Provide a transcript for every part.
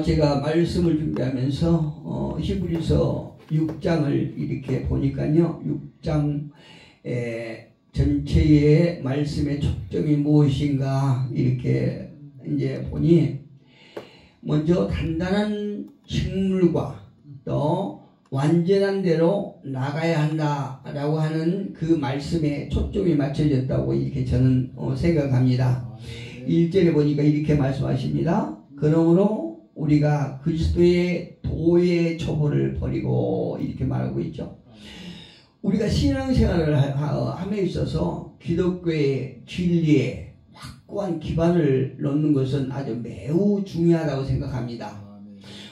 제가 말씀을 준비하면서 히브리서 6장을 이렇게 보니까요. 6장 전체의 말씀의 초점이 무엇인가 이렇게 이제 보니 먼저 단단한 식물과 또 완전한 대로 나가야 한다라고 하는 그 말씀에 초점이 맞춰졌다고 이렇게 저는 생각합니다. 1절에 보니까 이렇게 말씀하십니다. 그러므로 우리가 그리스도의 도의 초보를 버리고 이렇게 말하고 있죠. 우리가 신앙생활을 함에 있어서 기독교의 진리에 확고한 기반을 놓는 것은 아주 매우 중요하다고 생각합니다.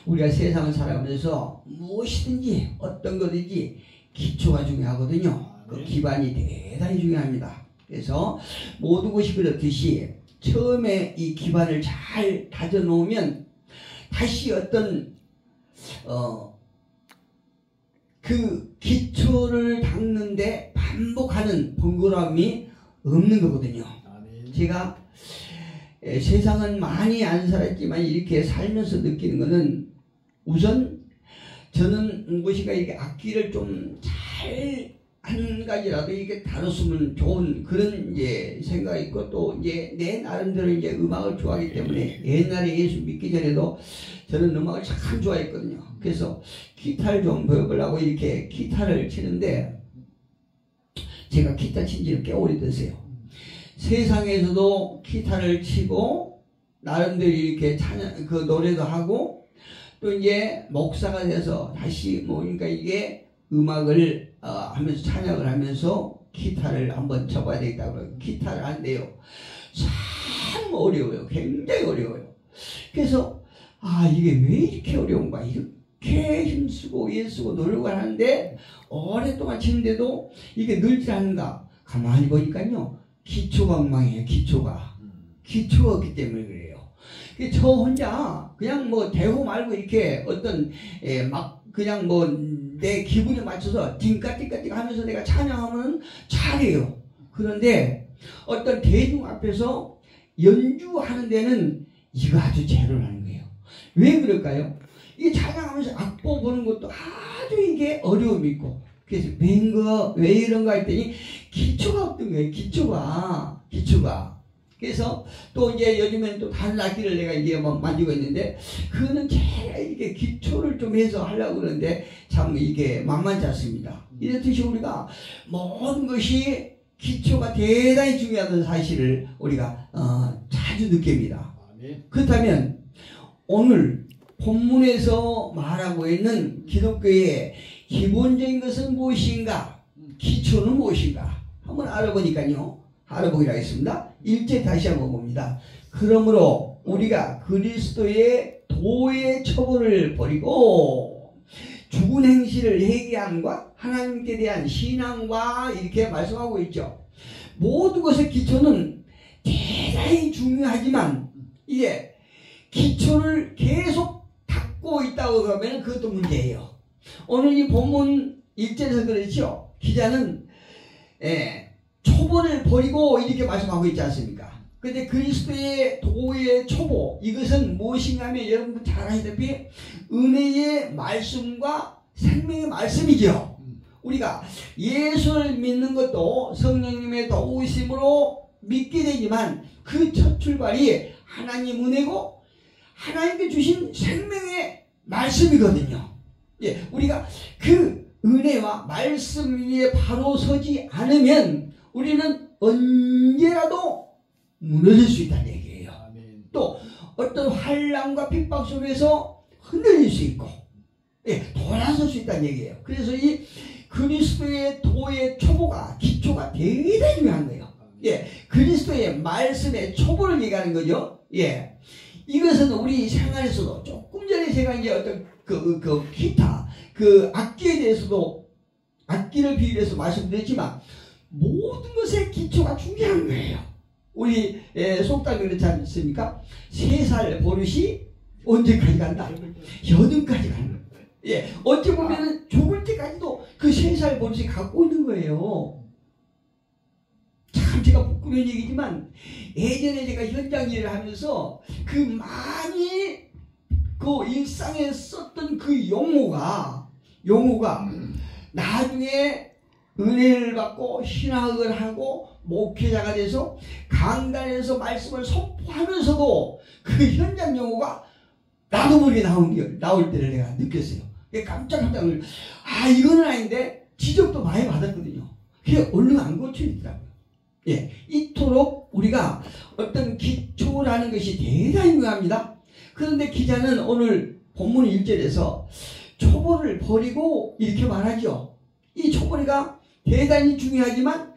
우리가 세상을 살아가면서 무엇이든지 어떤 것든지 기초가 중요하거든요. 그 기반이 대단히 중요합니다. 그래서 모든 것이 그렇듯이 처음에 이 기반을 잘 다져놓으면 다시 어떤 그 기초를 닦는데 반복하는 번거로움이 없는 거거든요. 제가 세상은 많이 안 살았지만 이렇게 살면서 느끼는 거는 우선 저는 무엇인가 이렇게 악기를 좀 잘 한 가지라도 이렇게 다뤘으면 좋은 그런 이제 생각이 있고 또 이제 내 나름대로 이제 음악을 좋아하기 때문에 옛날에 예수 믿기 전에도 저는 음악을 참 좋아했거든요. 그래서 기타를 좀 배워보려고 이렇게 기타를 치는데 제가 기타 친 지는 꽤 오래됐어요. 세상에서도 기타를 치고 나름대로 이렇게 찬양 그 노래도 하고 또 이제 목사가 돼서 다시 그러니까 이게 음악을 하면서 찬양을 하면서 기타를 한번 쳐봐야 되겠다고 기타를 한대요. 참 어려워요. 굉장히 어려워요. 그래서 이게 왜 이렇게 어려운가 이렇게 힘쓰고 애쓰고 노력을 하는데 오랫동안 치는데도 이게 늘지 않는가 가만히 보니까요. 기초가 엉망이에요. 기초가 없기 때문에 그래요. 저 혼자 그냥 뭐 대호 말고 이렇게 어떤 막 그냥 뭐 내 기분에 맞춰서 띵까띵까띵 하면서 내가 찬양하면 잘해요. 그런데 어떤 대중 앞에서 연주하는 데는 이거 아주 제로를 하는 거예요. 왜 그럴까요? 이게 찬양하면서 악보 보는 것도 아주 이게 어려움이 있고 그래서 왜 이런가 했더니 기초가 없던 거예요. 기초가 그래서 또 이제 요즘엔 또 다른 악기를 내가 이제 뭐 만지고 있는데 그거는 제가 이게 기초를 좀 해서 하려고 그러는데 참 이게 만만치 않습니다. 이렇듯이 우리가 모든 것이 기초가 대단히 중요하다는 사실을 우리가 자주 느낍니다. 그렇다면 오늘 본문에서 말하고 있는 기독교의 기본적인 것은 무엇인가? 기초는 무엇인가? 한번 알아보기로 하겠습니다. 1절 다시 한번 봅니다. 그러므로 우리가 그리스도의 도의 처벌을 버리고 죽은 행실을 회개함과 하나님께 대한 신앙과 이렇게 말씀하고 있죠. 모든 것의 기초는 대단히 중요하지만 이게 기초를 계속 닦고 있다고 그러면 그것도 문제예요. 오늘 이 본문 1절에서 그렇죠. 기자는 초보를 버리고 이렇게 말씀하고 있지 않습니까? 그런데 그리스도의 도의 초보 이것은 무엇인가 하면 여러분 잘 아시다시피 은혜의 말씀과 생명의 말씀이죠. 우리가 예수를 믿는 것도 성령님의 도우심으로 믿게 되지만 그 첫 출발이 하나님 은혜고 하나님께 주신 생명의 말씀이거든요. 우리가 그 은혜와 말씀 위에 바로 서지 않으면 우리는 언제라도 무너질 수 있다는 얘기예요. 또 어떤 환난과 핍박 속에서 흔들릴 수 있고 돌아설 수 있다는 얘기예요. 그래서 이 그리스도의 도의 초보가 기초가 대단히 중요한 거예요. 그리스도의 말씀의 초보를 얘기하는 거죠. 이것은 우리 생활에서도 조금 전에 제가 이제 어떤 기타 악기에 대해서도 악기를 비유해서 말씀드렸지만 모든 것의 기초가 중요한 거예요. 우리 속담이 그렇지 않습니까? 3살 버릇이 언제까지 간다? 여든까지 가는 거예요. 어찌 보면 죽을 때까지도 그 3살 버릇이 갖고 있는 거예요. 참 제가 부끄러운 얘기지만 예전에 제가 현장 일을 하면서 그 많이 그 일상에 썼던 그 용어가 나중에 은혜를 받고 신학을 하고 목회자가 돼서 강단에서 말씀을 선포하면서도 그 현장 용어가 나도 모르게 나올 때를 내가 느꼈어요. 깜짝 놀랐어요. 아, 이거는 아닌데 지적도 많이 받았거든요. 그게 얼른 안 고쳐지더라고요. 예, 이토록 우리가 어떤 기초라는 것이 대단히 중요합니다. 그런데 기자는 오늘 본문 1절에서 초보를 버리고 이렇게 말하죠. 이 초보리가 대단히 중요하지만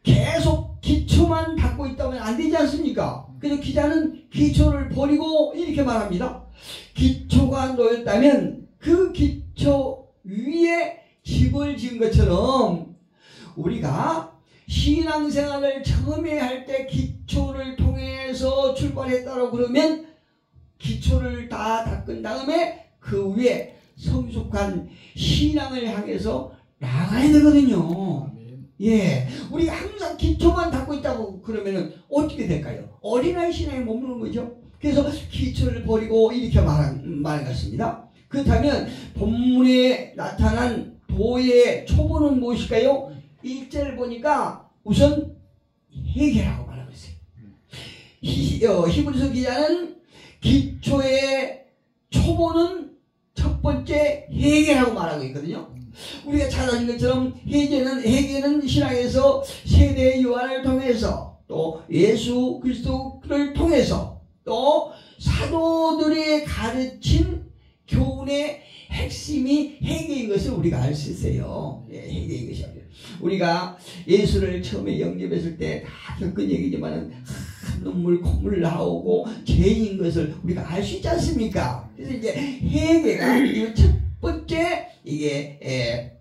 계속 기초만 닦고 있다면 안 되지 않습니까? 그래서 기자는 기초를 버리고 이렇게 말합니다. 기초가 놓였다면 그 기초 위에 집을 지은 것처럼 우리가 신앙생활을 처음에 할 때 기초를 통해서 출발했다고 그러면 기초를 다 닦은 다음에 그 위에 성숙한 신앙을 향해서 나가야 되거든요. 예, 우리가 항상 기초만 닦고 있다고 그러면은 어떻게 될까요? 어린아이 신앙에 머무는 거죠. 그래서 기초를 버리고 이렇게 말한 것 같습니다. 그렇다면 본문에 나타난 도의 초보는 무엇일까요? 1절 보니까 우선 회개라고 말하고 있어요. 히브리서 기자는 기초의 초보는 첫 번째 회개라고 말하고 있거든요. 우리가 잘 아는 것처럼 회개는 신앙에서 세대 요한을 통해서 또 예수 그리스도를 통해서 또 사도들이 가르친 교훈의 핵심이 회개인 것을 우리가 알 수 있어요. 예, 회개인 것이 아니에요. 우리가 예수를 처음에 영접했을 때 다 겪은 얘기지만은 눈물 콧물 나오고 죄인 것을 우리가 알 수 있지 않습니까? 그래서 이제 회개가 이 첫 번째 이게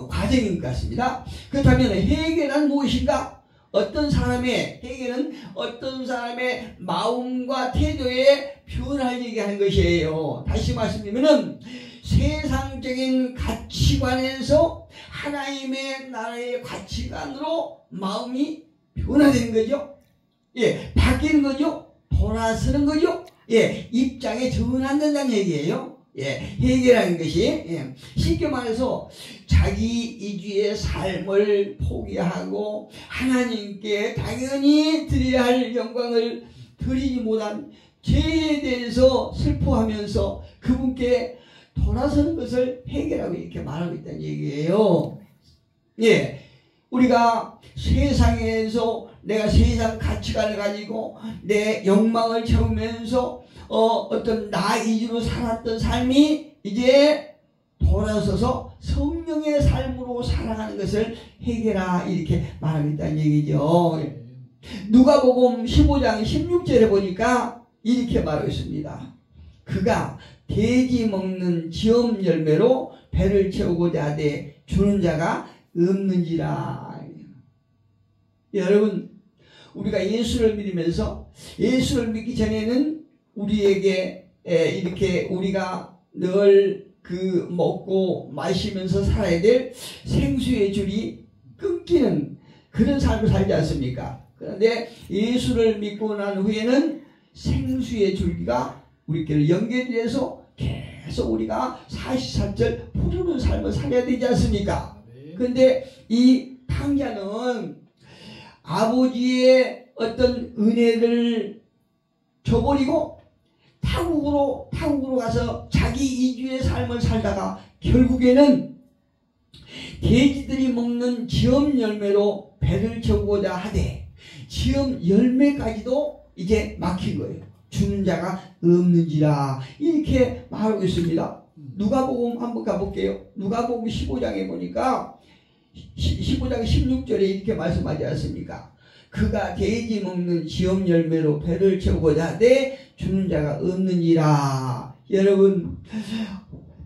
과정인 것 같습니다. 그렇다면 회개란 무엇인가? 회개는 어떤 사람의 마음과 태도에 변화를 얘기하는 것이에요. 다시 말씀드리면은 세상적인 가치관에서 하나님의 나라의 가치관으로 마음이 변화되는 거죠. 예, 바뀌는 거죠. 돌아서는 거죠. 예, 입장에 전환된다는 얘기예요. 예, 회개라는 것이 쉽게 말해서 자기 이주의 삶을 포기하고 하나님께 당연히 드려야 할 영광을 드리지 못한 죄에 대해서 슬퍼하면서 그분께 돌아서는 것을 회개라고 이렇게 말하고 있다는 얘기예요. 예, 우리가 세상에서 내가 세상 가치관을 가지고 내 욕망을 채우면서 어떤 나 위주로 살았던 삶이 이제 돌아서서 성령의 삶으로 살아가는 것을 회개라 이렇게 말하고 있다는 얘기죠. 누가복음 15장 16절에 보니까 이렇게 말하고 있습니다. 그가 돼지 먹는 지엄 열매로 배를 채우고자 하되 주는 자가 없는지라. 여러분, 우리가 예수를 믿으면서 예수를 믿기 전에는 우리에게 이렇게 우리가 늘 그 먹고 마시면서 살아야 될 생수의 줄이 끊기는 그런 삶을 살지 않습니까? 그런데 예수를 믿고 난 후에는 생수의 줄기가 우리끼리 연결이 돼서 계속 우리가 44절 푸르는 삶을 살아야 되지 않습니까? 그런데 이 탕자는 아버지의 어떤 은혜를 저버리고 타국으로 가서 자기 이주의 삶을 살다가 결국에는 돼지들이 먹는 지엄 열매로 배를 채우고자 하되 지엄 열매까지도 이제 막힌 거예요. 주는 자가 없는지라 이렇게 말하고 있습니다. 누가복음 한번 가볼게요. 누가복음 15장에 보니까 15장 16절에 이렇게 말씀하지 않습니까? 그가 돼지 먹는 지엄 열매로 배를 채우고자 하되 주는 자가 없느니라. 여러분,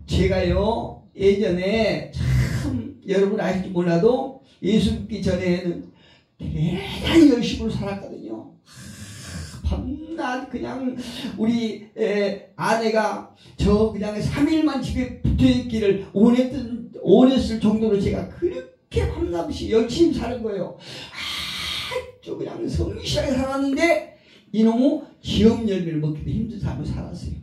제가요 예전에 참 여러분 아실지 몰라도 예수 믿기 전에는 대단히 열심히 살았거든요. 밤낮 그냥 우리 아내가 저 그냥 3일만 집에 붙어있기를 원했을 정도로 제가 그렇게 밤낮이 열심히 사는 거예요. 아주 그냥 성실하게 살았는데 이놈의 지엄 열매를 먹기도 힘든 삶을 살았어요.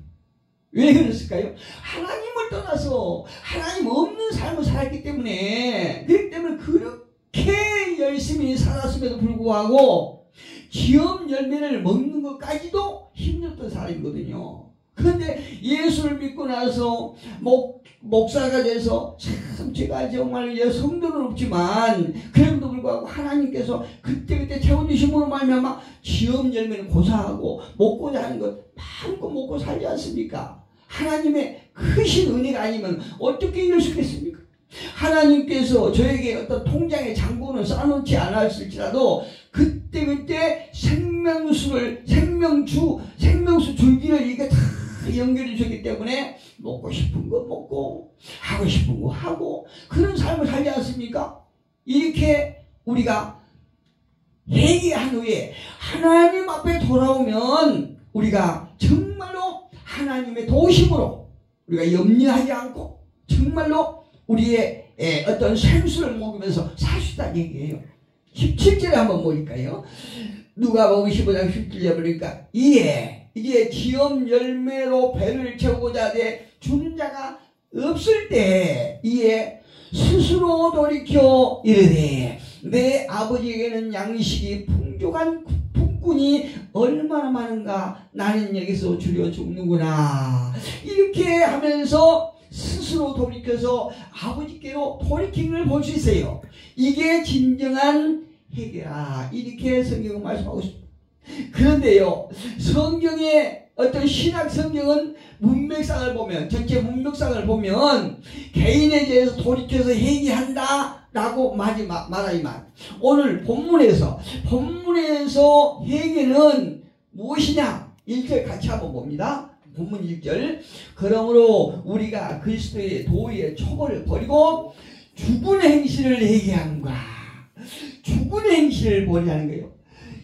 왜 그랬을까요? 하나님을 떠나서 하나님 없는 삶을 살았기 때문에, 그렇기 때문에 그렇게 열심히 살았음에도 불구하고 기업 열매를 먹는 것까지도 힘들었던 사람이거든요. 그런데 예수를 믿고 나서 목사가 돼서 참 제가 정말 성도는 없지만 그럼에도 불구하고 하나님께서 그때그때 채워주심으로 말미암아 기업 열매는 고사하고 먹고자 하는 것 마음껏 먹고 살지 않습니까? 하나님의 크신 은혜가 아니면 어떻게 이럴 수 있겠습니까? 하나님께서 저에게 어떤 통장에 잔고는 쌓아놓지 않았을지라도 그때 생명수 줄기를 이게 다 연결해 주기 때문에 먹고 싶은 거 먹고 하고 싶은 거 하고 그런 삶을 살지 않습니까? 이렇게 우리가 회개한 후에 하나님 앞에 돌아오면 우리가 정말로 하나님의 도우심으로 우리가 염려하지 않고 정말로 우리의 어떤 생수를 먹으면서 살 수 있다는 얘기예요. 17절에 한번 보니까요. 누가복음 15장 17절에 보니까 이제 기업 열매로 배를 채우고자 돼 주는 자가 없을 때 이에 스스로 돌이켜 이르되 내 아버지에게는 양식이 풍족한 품꾼이 얼마나 많은가 나는 여기서 줄여 죽는구나. 이렇게 하면서 스스로 돌이켜서 아버지께로 돌이킴을 볼 수 있어요. 이게 진정한 회개라. 이렇게 성경은 말씀하고 있습니다. 그런데요, 성경의 어떤 신학 성경은 문맥상을 보면, 전체 문맥상을 보면 개인에 대해서 돌이켜서 회개한다 라고 말하지만 오늘 본문에서 회개는 무엇이냐? 1절 같이 한번 봅니다. 본문 1절. 그러므로 우리가 그리스도의 도의의 초벌을 버리고 죽은 행실을 회개함과 죽은 행실을 버리라는 거예요.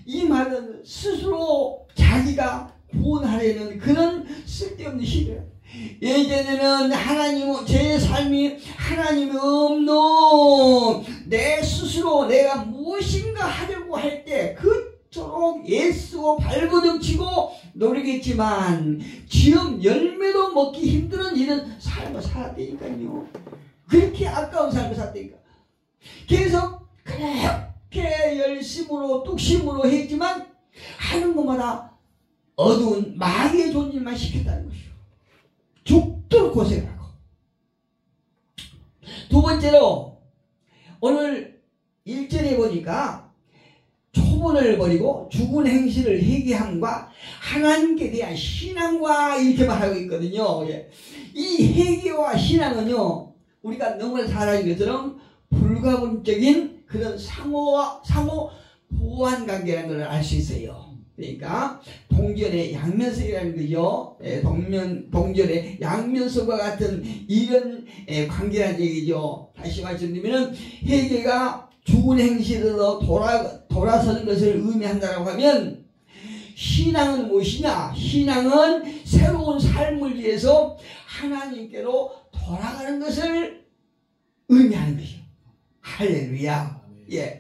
이 말은 스스로 자기가 구원하려는 그런 쓸데없는 시대예요. 예전에는 제 삶이 하나님이 없는 내 스스로 내가 무엇인가 하려고 할 때 그토록 애쓰고 발버둥치고 노력했지만 지금 열매도 먹기 힘든 이런 삶을 살았다니까요. 그렇게 아까운 삶을 살았다니까. 계속 그렇게 열심으로 뚝심으로 했지만 하는 것마다 어두운 마귀의 존재만 시켰다는 것이요. 죽도록 고생하고. 두 번째로 오늘 1절에 보니까 초본을 버리고 죽은 행실을 회개함과 하나님께 대한 신앙과 이렇게 말하고 있거든요. 이 회개와 신앙은요, 우리가 너무나 잘 아는 것처럼 불가분적인 그런 상호 보완 관계라는 걸 알 수 있어요. 그러니까 동전의 양면성이라는 거죠. 동전의 양면성과 같은 이런 관계라는 얘기죠. 다시 말씀드리면 회개가 죽은 행실로 돌아서는 것을 의미한다고 하면 신앙은 무엇이냐? 신앙은 새로운 삶을 위해서 하나님께로 돌아가는 것을 의미하는 것이요. 할렐루야. 예.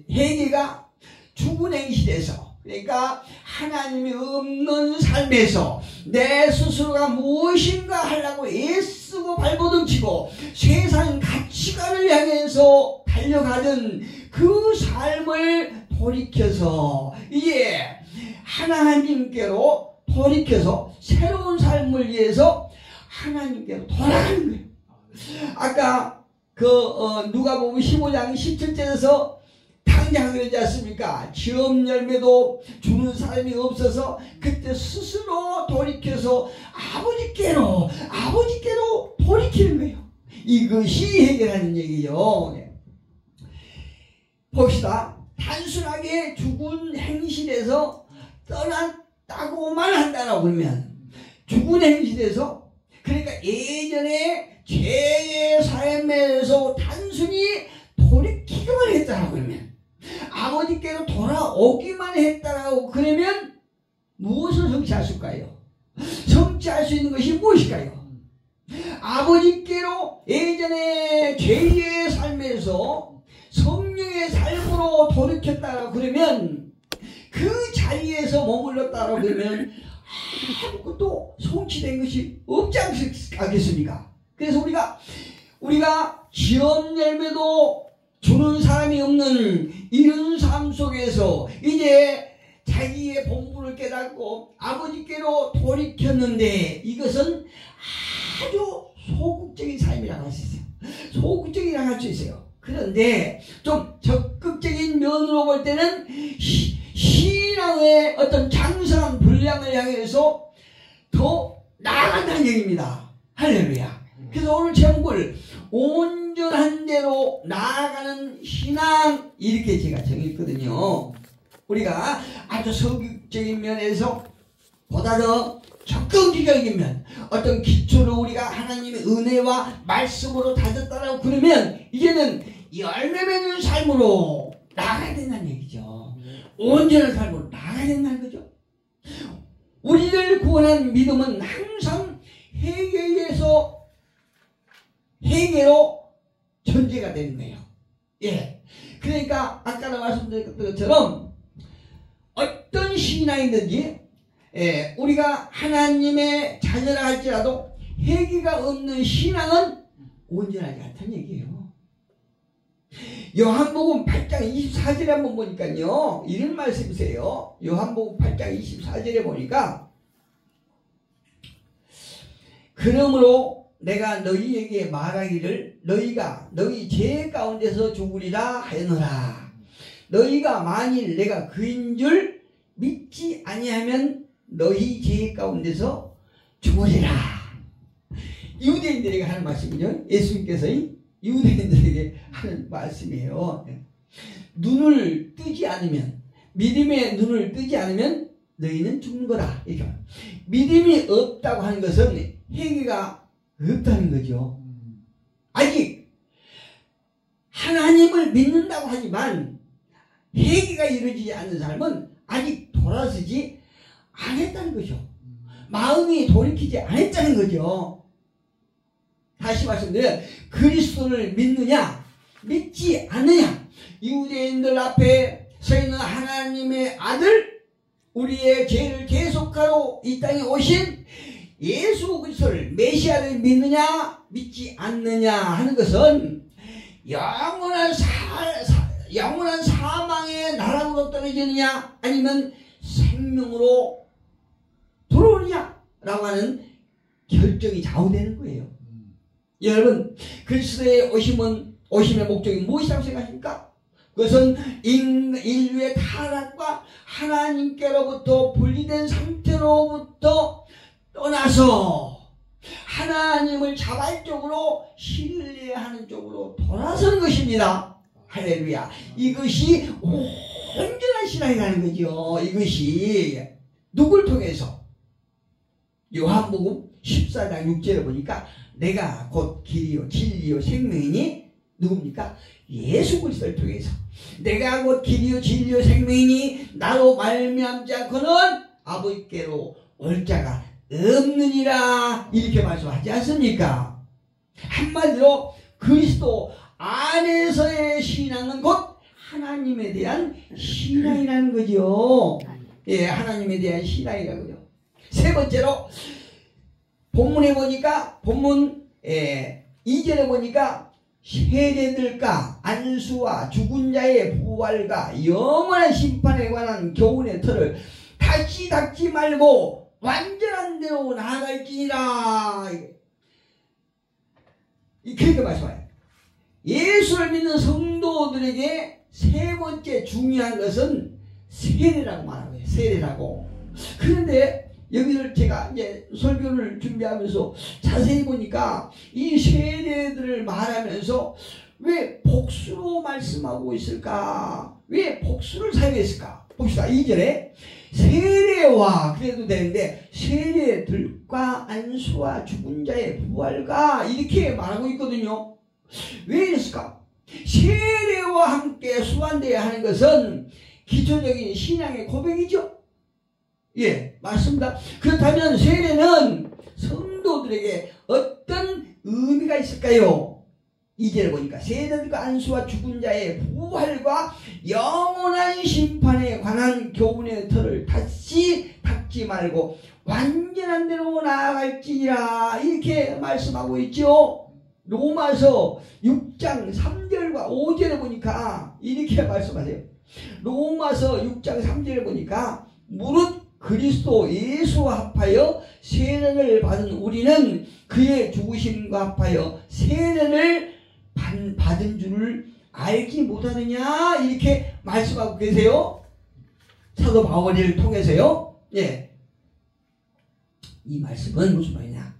회개가 죽은 행실에서, 그러니까 하나님이 없는 삶에서 내 스스로가 무엇인가 하려고 애쓰고 발버둥치고 세상 가치관을 향해서 달려가던 그 삶을 돌이켜서 이제 하나님께로 돌이켜서 새로운 삶을 위해서 하나님께로 돌아가는 거예요. 아까 누가복음 15장 17절에서 당장 그러지 않습니까? 기업 열매도 주는 사람이 없어서 그때 스스로 돌이켜서 아버지께로 돌이키는 거예요. 이것이 해결하는 얘기죠. 네. 봅시다. 단순하게 죽은 행실에서 떠났다고만 한다라고 그러면 죽은 행실에서, 그러니까 예전에 죄의 삶에서 단순히 돌이키기만 했다라고 그러면, 아버지께로 돌아오기만 했다라고 그러면 무엇을 성취할 수 있을까요? 성취할 수 있는 것이 무엇일까요? 아버지께로 예전에 죄의 삶에서 성령의 삶으로 돌이켰다라고 그러면, 그 자리에서 머물렀다라고 그러면 아무것도 성취된 것이 없지 않겠습니까? 그래서 우리가 지연 열매도 주는 사람이 없는 이런 삶 속에서 이제 자기의 본분을 깨닫고 아버지께로 돌이켰는데 이것은 아주 소극적인 삶이라고 할 수 있어요. 소극적이라고 할 수 있어요. 그런데 좀 적극적인 면으로 볼 때는 신앙의 어떤 장성한 분량을 향해서 더 나아간다는 얘기입니다. 할렐루야. 그래서 오늘 제목을 온전한 대로 나아가는 신앙 이렇게 제가 정했거든요. 우리가 아주 소극적인 면에서 보다 더 적극적인 면, 어떤 기초를 우리가 하나님의 은혜와 말씀으로 다졌다라고 그러면 이제는 열매 맺는 삶으로 나아가야 된다는 얘기죠. 온전한 삶으로 나아가야 된다는 거죠. 우리를 구원한 믿음은 항상 회개로 전제가 되는 거예요. 예. 그러니까 아까도 말씀드렸던 것처럼 어떤 신앙이든지 우리가 하나님의 자녀라 할지라도 회개가 없는 신앙은 온전하지 않다는 얘기예요. 요한복음 8장 24절에 한번 보니까요, 이런 말씀이세요. 요한복음 8장 24절에 보니까 그러므로 내가 너희에게 말하기를 너희가 너희 죄 가운데서 죽으리라 하였노라. 너희가 만일 내가 그인 줄 믿지 아니하면 너희 죄 가운데서 죽으리라. 유대인들에게 하는 말씀이죠. 예수님께서 유대인들에게 하는 말씀이에요. 눈을 뜨지 않으면, 믿음의 눈을 뜨지 않으면 너희는 죽는 거다. 이렇게. 믿음이 없다고 하는 것은 회개가 없다는 거죠. 아직 하나님을 믿는다고 하지만 회개가 이루어지지 않는 삶은 아직 돌아서지 않았다는 거죠. 마음이 돌이키지 않았다는 거죠. 다시 말씀드려요. 그리스도를 믿느냐 믿지 않느냐. 유대인들 앞에 서 있는 하나님의 아들, 우리의 죄를 계속하러 이 땅에 오신 예수 그리스도를 메시아를 믿느냐 믿지 않느냐 하는 것은 영원한 사망의 나락으로 떨어지느냐 아니면 생명으로 들어오느냐 라고 하는 결정이 좌우되는 거예요. 여러분, 그리스도의 오심의 목적이 무엇이라고 생각하십니까? 그것은 인류의 타락과 하나님께로부터 분리된 상태로부터 떠나서 하나님을 자발적으로 신뢰하는 쪽으로 돌아서는 것입니다. 할렐루야. 이것이 온전한 신앙이라는 거죠. 이것이 누굴 통해서? 요한복음 14장 6절에 보니까 내가 곧 길이요 진리요 생명이니 누굽니까? 예수 그리스도를 통해서. 내가 곧 길이요 진리요 생명이니 나로 말미암지 않고는 아버지께로 올 자가 없느니라. 이렇게 말씀하지 않습니까? 한마디로 그리스도 안에서의 신앙은 곧 하나님에 대한 신앙이라는 거죠. 예, 하나님에 대한 신앙이라는 거죠. 세 번째로 본문에 보니까 본문 2절에 보니까 세례들과 안수와 죽은 자의 부활과 영원한 심판에 관한 교훈의 틀을 다시 닫지 말고 완전한 대로 나아갈지니라. 그렇게 말씀해요. 예수를 믿는 성도들에게 세 번째 중요한 것은 세례라고 말하고요. 세례라고. 그런데 여기를 제가 이제 설교를 준비하면서 자세히 보니까 이 세례들을 말하면서 왜 복수로 말씀하고 있을까? 왜 복수를 사용했을까? 봅시다. 2절에 세례와 그래도 되는데 세례들과 안수와 죽은 자의 부활과 이렇게 말하고 있거든요. 왜 이랬을까? 세례와 함께 수반되어야 하는 것은 기초적인 신앙의 고백이죠. 예, 맞습니다. 그렇다면 세례는 성도들에게 어떤 의미가 있을까요? 2절을 보니까 세례들과 안수와 죽은 자의 부활과 영원한 심판에 관한 교훈의 틀을 다시 닫지 말고 완전한 대로 나아갈지니라 이렇게 말씀하고 있죠. 로마서 6장 3절과 5절에 보니까 이렇게 말씀하세요. 로마서 6장 3절에 보니까 무릇 그리스도 예수와 합하여 세례를 받은 우리는 그의 죽으심과 합하여 세례를 받은 줄을 알지 못하느냐 이렇게 말씀하고 계세요. 사도 바울을 통해서요. 예. 이 말씀은 무슨 말이냐?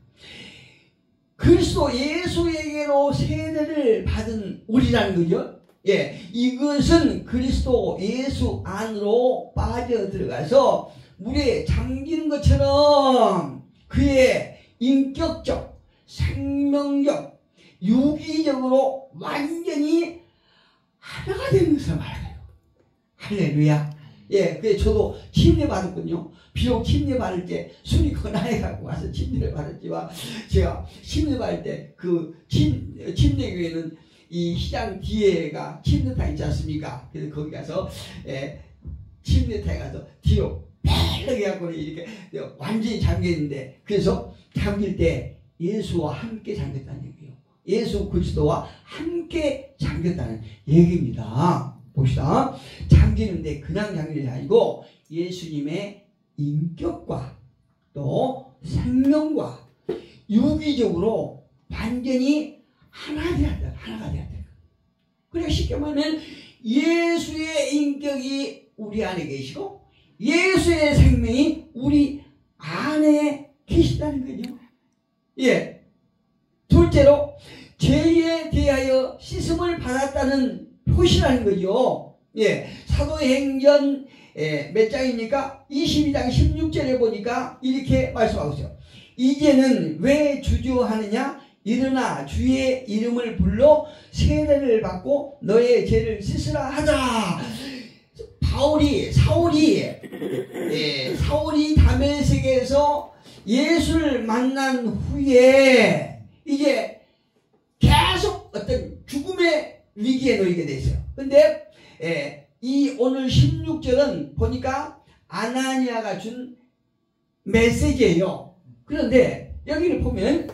그리스도 예수에게로 세례를 받은 우리라는 거죠. 예. 이것은 그리스도 예수 안으로 빠져 들어가서 물에 잠기는 것처럼 그의 인격적, 생명적, 유기적으로 완전히 하나가 되는 것을 말해요. 할렐루야. 예, 그래 저도 침례 받았군요. 비록 침례 받을 때 술이 거나해 갖고 와서 침례를 받았지만 제가 침례 받을 때 그 침례교회는 이 시장 뒤에가 침례탕 있지 않습니까? 그래서 거기 가서 침례탕에 가서 뒤로 펠하게 갖고 이렇게 완전히 잠겼는데 그래서 잠길 때 예수와 함께 잠겼다는 얘기예요. 예수 그리스도와 함께 잠겼다는 얘기입니다. 봅시다. 잠기는데 그냥 잠기는 게 아니고 예수님의 인격과 또 생명과 유기적으로 완전히 하나가 되어야 돼. 그러니까 쉽게 말하면 예수의 인격이 우리 안에 계시고 예수의 생명이 우리 안에 계시다는 거죠. 예. 둘째로 죄에 대하여 씻음을 받았다는 표시라는 거죠. 예. 사도행전 몇 장입니까? 22장 16절에 보니까 이렇게 말씀하고 있어요. 이제는 왜 주저하느냐? 일어나 주의 이름을 불러 세례를 받고 너의 죄를 씻으라 하자. 사울이 다메섹에서 예수를 만난 후에 이제 계속 어떤 죽음의 위기에 놓이게 돼 있어요. 근데 이 오늘 16절은 보니까 아나니아가 준 메시지예요. 그런데 여기를 보면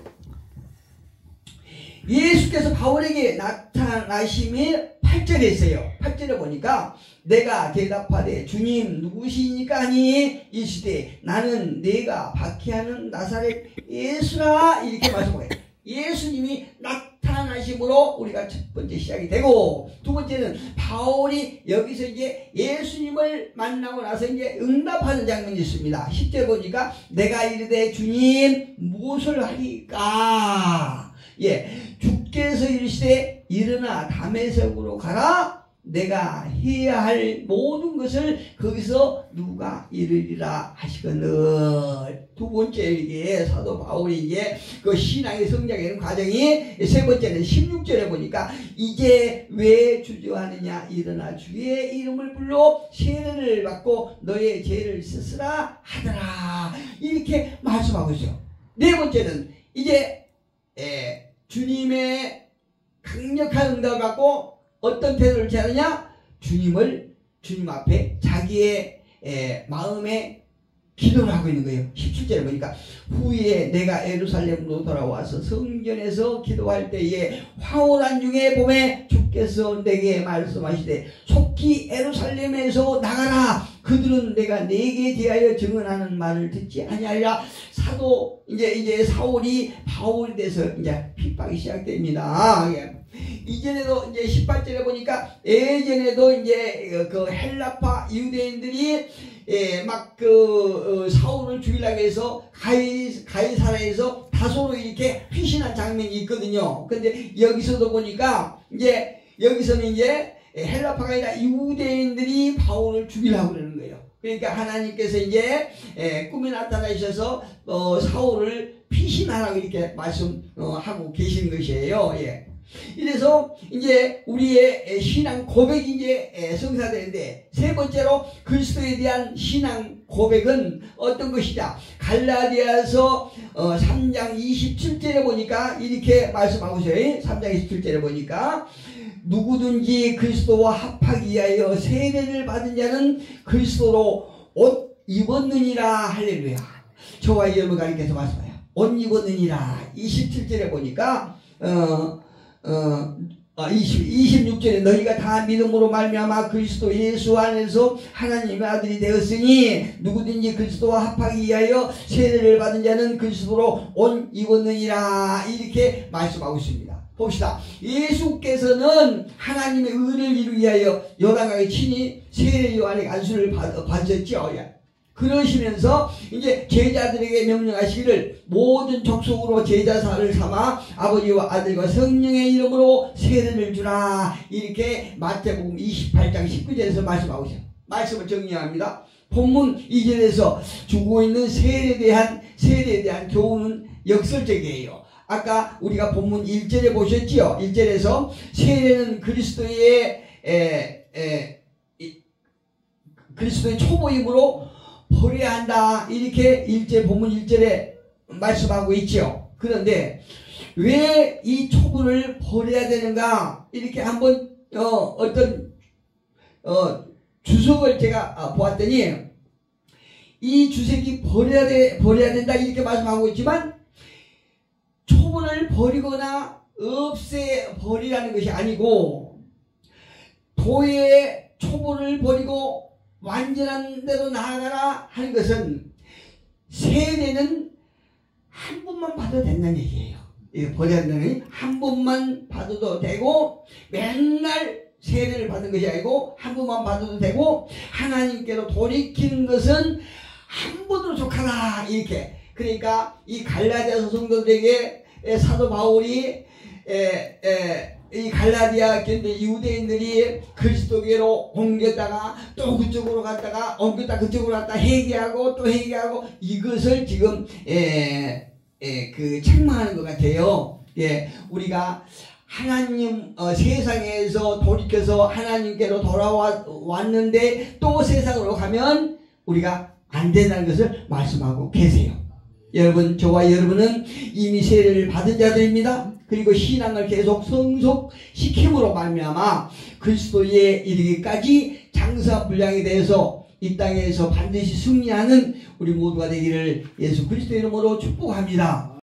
예수께서 바울에게 나타나심이 8절에 있어요. 8절에 보니까 내가 대답하되 주님 누구시니까 하니 이르시되 나는 내가 박해하는 나사렛 예수라 이렇게 말씀해요. 예수님이 나타나심으로 우리가 첫 번째 시작이 되고 두 번째는 바울이 여기서 이제 예수님을 만나고 나서 이제 응답하는 장면이 있습니다. 10절 보니까 내가 이르되 주님 무엇을 하리까? 예, 주께서 이르시되 일어나 다메섹으로 가라. 내가 해야 할 모든 것을 거기서 누가 이르리라 하시거늘. 두 번째 이게 사도 바울이 이제 그 신앙의 성장하는 과정이 세 번째는 16절에 보니까 이제 왜 주저하느냐 일어나 주의 이름을 불러 세례를 받고 너의 죄를 씻으라 하더라 이렇게 말씀하고 있어요. 네 번째는 이제 주님의 강력한 응답을 받고 어떤 태도를 취하느냐? 주님 앞에 자기의 마음에 기도를 하고 있는 거예요. 17절에 보니까 후에 내가 예루살렘으로 돌아와서 성전에서 기도할 때에 황홀한 중에 봄에 주께서 내게 말씀하시되 속히 예루살렘에서 나가라. 그들은 내가 내게 대하여 증언하는 말을 듣지 아니하리라. 이제 사울이 바울에 대해서 이제 핍박이 시작됩니다. 이전에도 이제 18절에 보니까 예전에도 이제 그 헬라파 유대인들이 막 사울을 죽이려고 해서 가이사라에서 다소로 이렇게 피신한 장면이 있거든요. 근데 여기서도 보니까 여기서는 헬라파가 아니라 유대인들이 바울을 죽이려고 그러는 거예요. 그러니까 하나님께서 이제 꿈에 나타나셔서 사울을 피신하라고 이렇게 말씀하고 계신 것이에요. 예. 이래서 이제 우리의 신앙 고백이 이제 성사되는데 세 번째로 그리스도에 대한 신앙 고백은 어떤 것이냐? 갈라디아서 3장 27절에 보니까 이렇게 말씀하고 있어요. 3장 27절에 보니까 누구든지 그리스도와 합하기 위하여 세례를 받은 자는 그리스도로 옷 입었느니라. 할렐루야. 저와 여러분 가리켜서 말씀해요. 옷 입었느니라. 27절에 보니까 26절에 너희가 다 믿음으로 말미암아 그리스도 예수 안에서 하나님의 아들이 되었으니 누구든지 그리스도와 합하기 위하여 세례를 받은 자는 그리스도로 옷 입었느니라. 이렇게 말씀하고 있습니다. 봅시다. 예수께서는 하나님의 의를 이루기 위하여 요단강에 친히 세례 요한의 안수를 받으셨죠. 그러시면서 이제 제자들에게 명령하시기를 모든 족속으로 제자사를 삼아 아버지와 아들과 성령의 이름으로 세례를 주라. 이렇게 마태복음 28장 19절에서 말씀하고 있어요. 말씀을 정리합니다. 본문 2절에서 주고 있는 세례에 대한 교훈은 역설적이에요. 아까 우리가 본문 1절에 보셨지요. 1절에서 세례는 그리스도의 초보임으로 버려야 한다. 이렇게 본문 1절에 말씀하고 있죠. 그런데 왜 이 초보를 버려야 되는가? 이렇게 한번 어떤 주석을 제가 보았더니 이 주석이 버려야 된다 이렇게 말씀하고 있지만 초보를 버리거나 없애버리라는 것이 아니고 도의 초보를 버리고 완전한 데로 나아가라 하는 것은 세례는 한 번만 받아도 된다는 얘기예요. 버려야 된다는 한 번만 받아도 되고 맨날 세례를 받는 것이 아니고 한 번만 받아도 되고 하나님께로 돌이키는 것은 한 번으로 족하다. 이렇게. 그러니까 이 갈라디아서 성도들에게 사도 바울이 이 갈라디아 유대인들이 그리스도교로 옮겼다가 또 그쪽으로 갔다가 옮겼다 그쪽으로 갔다 회개하고 또 회개하고 이것을 지금 책망하는 것 같아요. 우리가 하나님 세상에서 돌이켜서 하나님께로 돌아왔는데 또 세상으로 가면 우리가 안 된다는 것을 말씀하고 계세요. 여러분, 저와 여러분은 이미 세례를 받은 자들입니다. 그리고 신앙을 계속 성숙시킴으로 말미암아 그리스도에 이르기까지 장사분량에 대해서 이 땅에서 반드시 승리하는 우리 모두가 되기를 예수 그리스도의 이름으로 축복합니다.